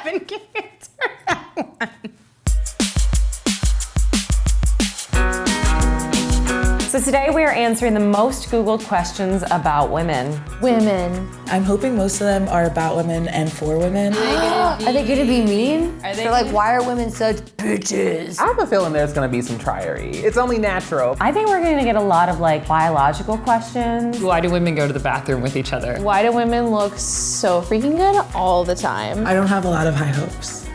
Kevin can answer that one. So today we are answering the most Googled questions about women. Women. I'm hoping most of them are about women and for women. Are they gonna be mean? They're like, why are women such bitches? I have a feeling there's gonna be some tryery. It's only natural. I think we're gonna get a lot of like biological questions. Why do women go to the bathroom with each other? Why do women look so freaking good all the time? I don't have a lot of high hopes.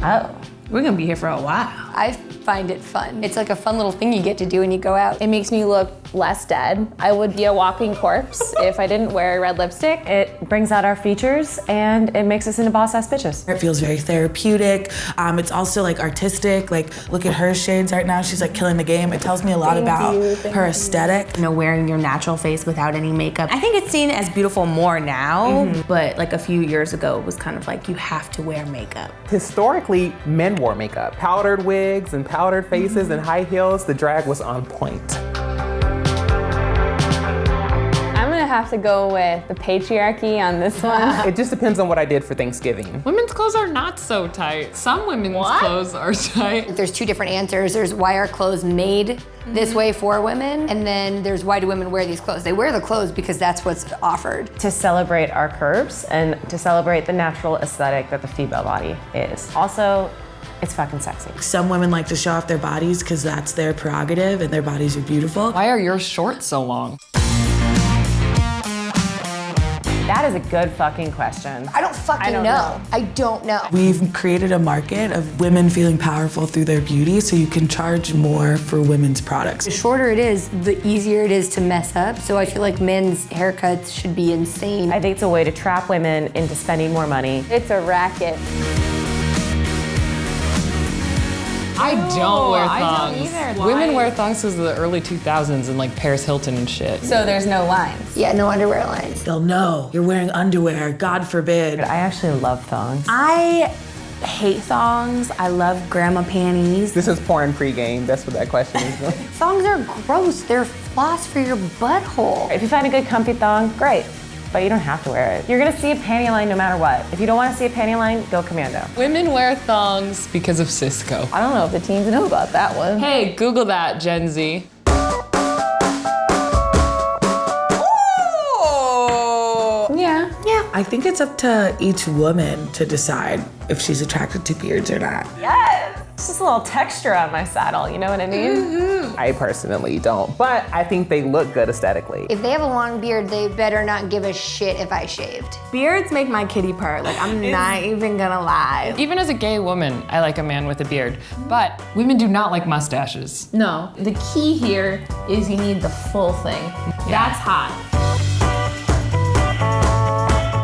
Oh. We're gonna be here for a while. I find it fun. It's like a fun little thing you get to do when you go out. It makes me look less dead. I would be a walking corpse if I didn't wear red lipstick. It brings out our features and it makes us into boss-ass bitches. It feels very therapeutic. It's also like artistic. Like, look at her shades right now. She's like killing the game. It tells me a lot about her aesthetic. You know, wearing your natural face without any makeup. I think it's seen as beautiful more now, but like a few years ago, it was kind of like you have to wear makeup. Historically, men wore makeup. Powdered wigs and powdered faces and high heels, the drag was on point. I'm gonna have to go with the patriarchy on this one. It just depends on what I did for Thanksgiving. Women's clothes are not so tight. Some women's clothes are tight. There's two different answers. There's why are clothes made this way for women, and then there's why do women wear these clothes? They wear the clothes because that's what's offered. To celebrate our curves and to celebrate the natural aesthetic that the female body is. Also, it's fucking sexy. Some women like to show off their bodies because that's their prerogative and their bodies are beautiful. Why are your shorts so long? That is a good fucking question. I don't fucking know. I don't know. We've created a market of women feeling powerful through their beauty, so you can charge more for women's products. The shorter it is, the easier it is to mess up. So I feel like men's haircuts should be insane. I think it's a way to trap women into spending more money. It's a racket. I don't wear I thongs. don't either. Women Why? wear thongs since the early 2000s and like Paris Hilton and shit. So there's no lines. Yeah, no underwear lines. They'll know you're wearing underwear, God forbid. I actually love thongs. I hate thongs. I love grandma panties. This is porn pregame, that's what that question is. Thongs are gross. They're floss for your butthole. If you find a good comfy thong, great. But you don't have to wear it. You're gonna see a panty line no matter what. If you don't wanna see a panty line, go commando. Women wear thongs because of Cisco. I don't know if the teens know about that one. Hey, Google that, Gen Z. Yeah. I think it's up to each woman to decide if she's attracted to beards or not. Yes! It's just a little texture on my saddle, you know what I mean? I personally don't, but I think they look good aesthetically. If they have a long beard, they better not give a shit if I shaved. Beards make my kitty purr. Like, I'm not even gonna lie. Even as a gay woman, I like a man with a beard. But women do not like mustaches. No, the key here is you need the full thing. That's hot.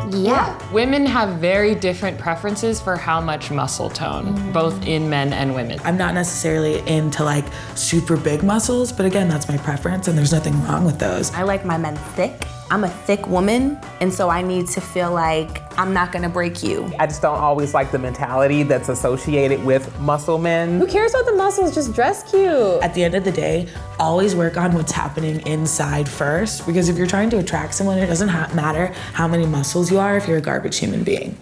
Yeah. Women have very different preferences for how much muscle tone, both in men and women. I'm not necessarily into like super big muscles, but again, that's my preference and there's nothing wrong with those. I like my men thick. I'm a thick woman, and so I need to feel like I'm not gonna break you. I just don't always like the mentality that's associated with muscle men. Who cares about the muscles? Just dress cute. At the end of the day, always work on what's happening inside first, because if you're trying to attract someone, it doesn't matter how many muscles you are if you're a garbage human being.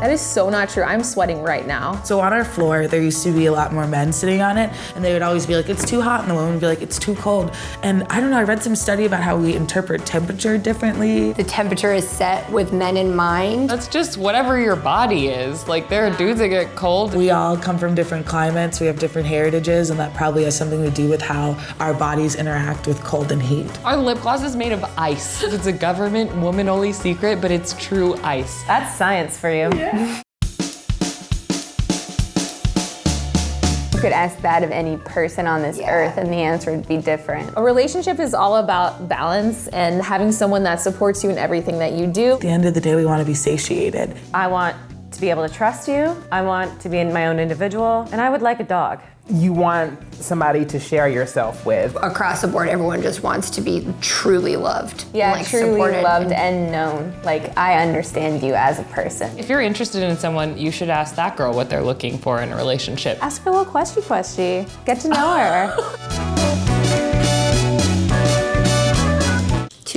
That is so not true. I'm sweating right now. So on our floor, there used to be a lot more men sitting on it, and they would always be like, it's too hot, and the woman would be like, it's too cold. And I don't know, I read some study about how we interpret temperature differently. The temperature is set with men in mind. That's just whatever your body is. Like, there are dudes that get cold. We all come from different climates, we have different heritages, and that probably has something to do with how our bodies interact with cold and heat. Our lip gloss is made of ice. It's a government woman-only secret, but it's true ice. That's science for you. You could ask that of any person on this earth and the answer would be different. A relationship is all about balance and having someone that supports you in everything that you do. At the end of the day, we want to be satiated. I want to be able to trust you. I want to be my own individual. And I would like a dog. You want somebody to share yourself with. Across the board, everyone just wants to be truly loved. Yeah, and, truly supported. loved and known. Like, I understand you as a person. If you're interested in someone, you should ask that girl what they're looking for in a relationship. Ask her a little question. Get to know her.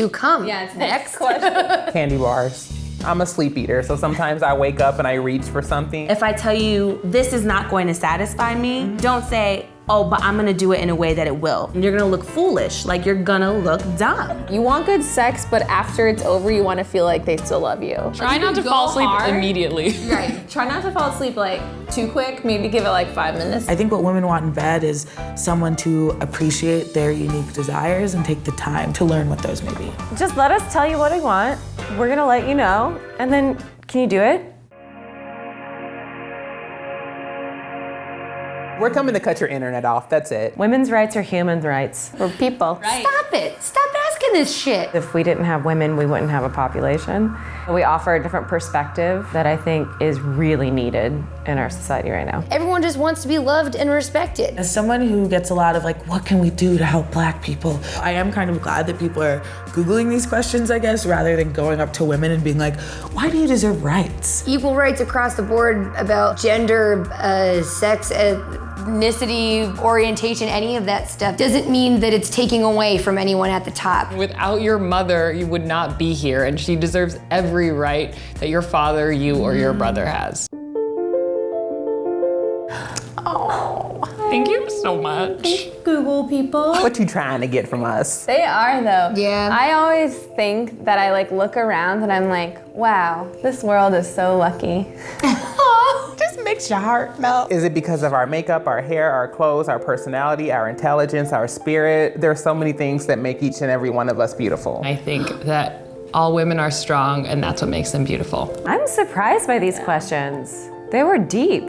to come. Yeah, it's next question. Candy bars. I'm a sleep eater, so sometimes I wake up and I reach for something. If I tell you this is not going to satisfy me, don't say, oh, but I'm gonna do it in a way that it will. And you're gonna look foolish, like you're gonna look dumb. You want good sex, but after it's over, you want to feel like they still love you. Try not to fall asleep immediately. Right. Try not to fall asleep like too quick. Maybe give it like 5 minutes. I think what women want in bed is someone to appreciate their unique desires and take the time to learn what those may be. Just let us tell you what we want. We're gonna let you know, and then can you do it? We're coming to cut your internet off, that's it. Women's rights are human rights. For people. Stop it. Stop asking this shit. If we didn't have women, we wouldn't have a population. We offer a different perspective that I think is really needed in our society right now. Everyone just wants to be loved and respected. As someone who gets a lot of like, what can we do to help Black people? I am kind of glad that people are Googling these questions, I guess, rather than going up to women and being like, why do you deserve rights? Equal rights across the board about gender, sex, ethnicity, orientation, any of that stuff doesn't mean that it's taking away from anyone at the top. Without your mother, you would not be here, and she deserves every right that your father, you, or your brother has. Oh, thank you so much. Google people. What you trying to get from us? They are though. Yeah. I always think that I like look around and I'm like, wow, this world is so lucky. Just makes your heart melt. Is it because of our makeup, our hair, our clothes, our personality, our intelligence, our spirit? There are so many things that make each and every one of us beautiful. I think that all women are strong, and that's what makes them beautiful. I'm surprised by these questions. They were deep.